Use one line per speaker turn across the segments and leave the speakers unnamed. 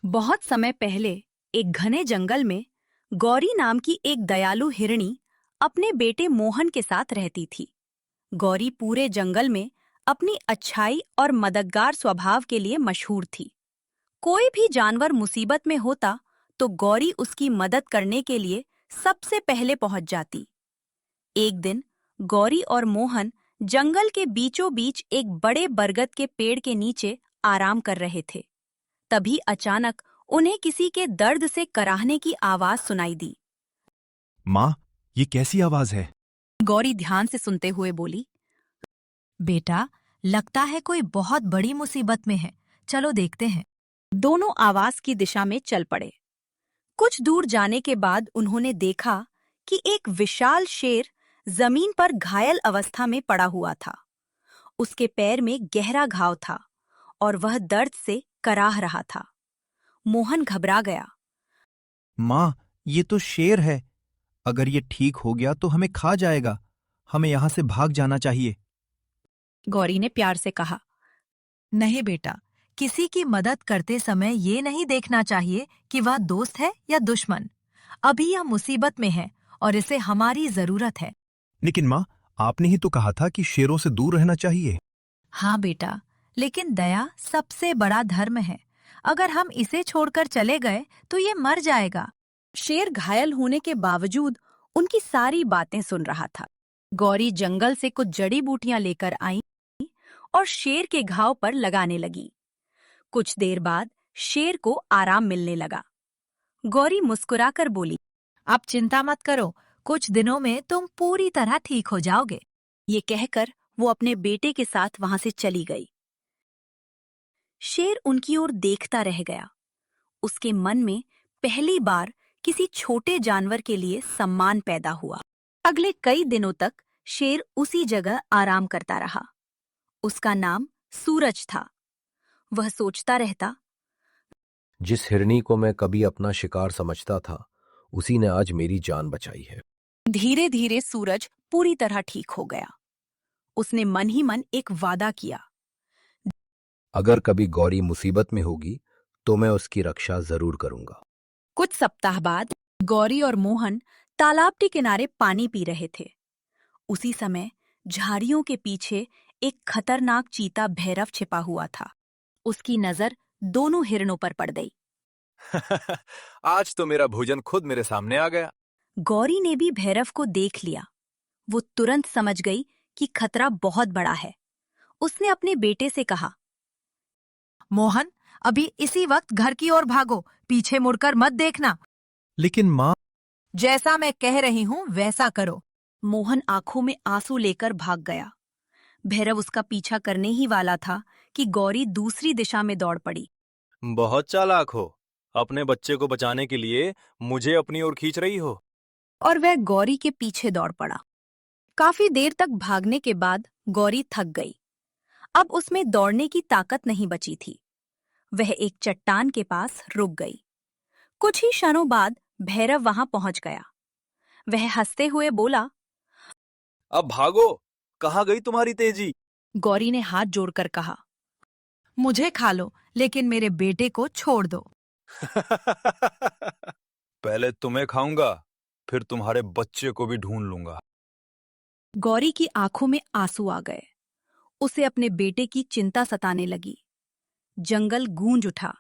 बहुत समय पहले एक घने जंगल में गौरी नाम की एक दयालु हिरणी अपने बेटे मोहन के साथ रहती थी। गौरी पूरे जंगल में अपनी अच्छाई और मददगार स्वभाव के लिए मशहूर थी। कोई भी जानवर मुसीबत में होता तो गौरी उसकी मदद करने के लिए सबसे पहले पहुंच जाती। एक दिन गौरी और मोहन जंगल के बीचों बीच एक बड़े बरगद के पेड़ के नीचे आराम कर रहे थे। तभी अचानक उन्हें किसी के दर्द से कराहने की आवाज सुनाई दी।
माँ, ये कैसी आवाज है?
गौरी ध्यान से सुनते हुए बोली,
बेटा, लगता है कोई बहुत बड़ी मुसीबत में है। चलो देखते हैं।
दोनों आवाज की दिशा में चल पड़े। कुछ दूर जाने के बाद उन्होंने देखा कि एक विशाल शेर जमीन पर घायल अवस्था में पड़ा हुआ था। उसके पैर में गहरा घाव था और वह दर्द से कराह रहा था। मोहन घबरा गया।
माँ, ये तो शेर है। अगर ये ठीक हो गया तो हमें खा जाएगा। हमें यहाँ से भाग जाना चाहिए।
गौरी ने प्यार से कहा।
नहीं बेटा, किसी की मदद करते समय ये नहीं देखना चाहिए कि वह दोस्त है या दुश्मन। अभी यह मुसीबत में है और इसे हमारी जरूरत है।
लेकिन माँ, आपने ही तो कहा था कि शेरों से दूर रहना चाहिए।
हाँ बेटा, लेकिन दया सबसे बड़ा धर्म है। अगर हम इसे छोड़कर चले गए तो ये मर जाएगा।
शेर घायल होने के बावजूद उनकी सारी बातें सुन रहा था। गौरी जंगल से कुछ जड़ी बूटियां लेकर आई और शेर के घाव पर लगाने लगी। कुछ देर बाद शेर को आराम मिलने लगा। गौरी मुस्कुराकर बोली,
आप चिंता मत करो, कुछ दिनों में तुम पूरी तरह ठीक हो जाओगे।
ये कहकर वो अपने बेटे के साथ वहां से चली गई। शेर उनकी ओर देखता रह गया। उसके मन में पहली बार किसी छोटे जानवर के लिए सम्मान पैदा हुआ। अगले कई दिनों तक शेर उसी जगह आराम करता रहा। उसका नाम सूरज था। वह सोचता रहता,
जिस हिरनी को मैं कभी अपना शिकार समझता था, उसी ने आज मेरी जान बचाई है।
धीरे धीरे सूरज पूरी तरह ठीक हो गया। उसने मन ही मन एक वादा किया,
अगर कभी गौरी मुसीबत में होगी तो मैं उसकी रक्षा जरूर करूंगा।
कुछ सप्ताह बाद गौरी और मोहन तालाब के किनारे पानी पी रहे थे। उसी समय झाड़ियों के पीछे एक खतरनाक चीता भैरव छिपा हुआ था। उसकी नजर दोनों हिरणों पर पड़ गई।
आज तो मेरा भोजन खुद मेरे सामने आ गया।
गौरी ने भी भैरव को देख लिया। वो तुरंत समझ गई कि खतरा बहुत बड़ा है। उसने अपने बेटे से कहा,
मोहन, अभी इसी वक्त घर की ओर भागो, पीछे मुड़कर मत देखना।
लेकिन माँ,
जैसा मैं कह रही हूँ वैसा करो।
मोहन आंखों में आंसू लेकर भाग गया। भैरव उसका पीछा करने ही वाला था कि गौरी दूसरी दिशा में दौड़ पड़ी।
बहुत चालाक हो। अपने बच्चे को बचाने के लिए मुझे अपनी ओर खींच रही हो।
और वह गौरी के पीछे दौड़ पड़ा। काफी देर तक भागने के बाद गौरी थक गई। अब उसमें दौड़ने की ताकत नहीं बची थी। वह एक चट्टान के पास रुक गई। कुछ ही क्षणों बाद भैरव वहां पहुंच गया। वह हंसते हुए बोला,
अब भागो, कहाँ गई तुम्हारी तेजी?
गौरी ने हाथ जोड़कर कहा,
मुझे खा लो, लेकिन मेरे बेटे को छोड़ दो।
पहले तुम्हें खाऊंगा, फिर तुम्हारे बच्चे को भी ढूंढ लूंगा।
गौरी की आंखों में आंसू आ गए। उसे अपने बेटे की चिंता सताने लगी। जंगल गूंज उठा।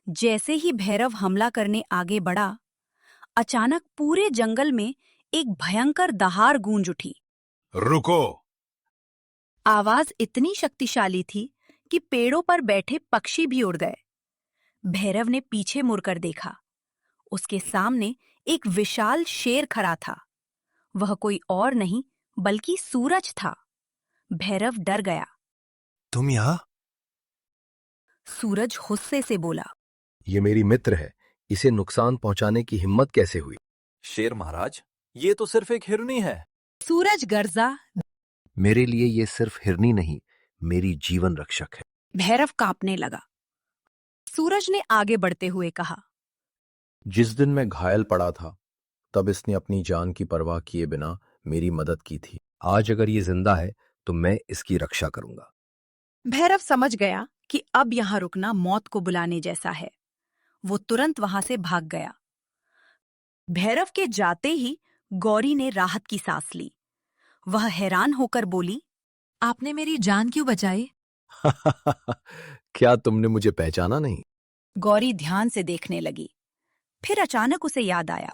जैसे ही भैरव हमला करने आगे बढ़ा, अचानक पूरे जंगल में एक भयंकर दहाड़ गूंज उठी।
रुको!
आवाज इतनी शक्तिशाली थी कि पेड़ों पर बैठे पक्षी भी उड़ गए। भैरव ने पीछे मुड़कर देखा। उसके सामने एक विशाल शेर खड़ा था। वह कोई और नहीं बल्कि सूरज था। भैरव डर गया।
तुम यहाँ?
सूरज गुस्से से बोला,
ये मेरी मित्र है, इसे नुकसान पहुंचाने की हिम्मत कैसे हुई?
शेर महाराज, ये तो सिर्फ एक हिरनी है।
सूरज गर्जा।
मेरे लिए ये सिर्फ हिरनी नहीं, मेरी जीवन रक्षक है।
भैरव कांपने लगा। सूरज ने आगे बढ़ते हुए कहा,
जिस दिन मैं घायल पड़ा था, तब इसने अपनी जान की परवाह किए बिना मेरी मदद की थी। आज अगर ये जिंदा है तो मैं इसकी रक्षा करूंगा।
भैरव समझ गया कि अब यहाँ रुकना मौत को बुलाने जैसा है। वो तुरंत वहां से भाग गया। भैरव के जाते ही गौरी ने राहत की सांस ली। वह हैरान होकर बोली,
आपने मेरी जान क्यों बचाई?
क्या तुमने मुझे पहचाना नहीं?
गौरी ध्यान से देखने लगी। फिर अचानक उसे याद आया।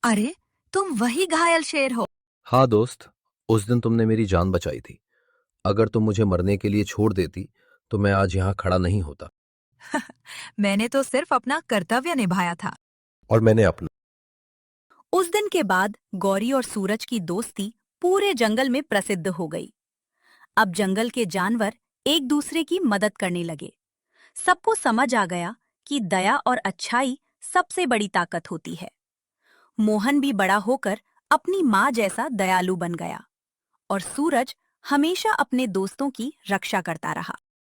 अरे, तुम वही घायल शेर हो।
हाँ दोस्त, उस दिन तुमने मेरी जान बचाई थी। अगर तुम मुझे मरने के लिए छोड़ देती तो मैं आज यहाँ खड़ा नहीं होता।
मैंने तो सिर्फ अपना कर्तव्य निभाया था।
और मैंने अपना।
उस दिन के बाद गौरी और सूरज की दोस्ती पूरे जंगल में प्रसिद्ध हो गई। अब जंगल के जानवर एक दूसरे की मदद करने लगे। सबको समझ आ गया कि दया और अच्छाई सबसे बड़ी ताकत होती है। मोहन भी बड़ा होकर अपनी माँ जैसा दयालु बन गया और सूरज हमेशा अपने दोस्तों की रक्षा करता रहा।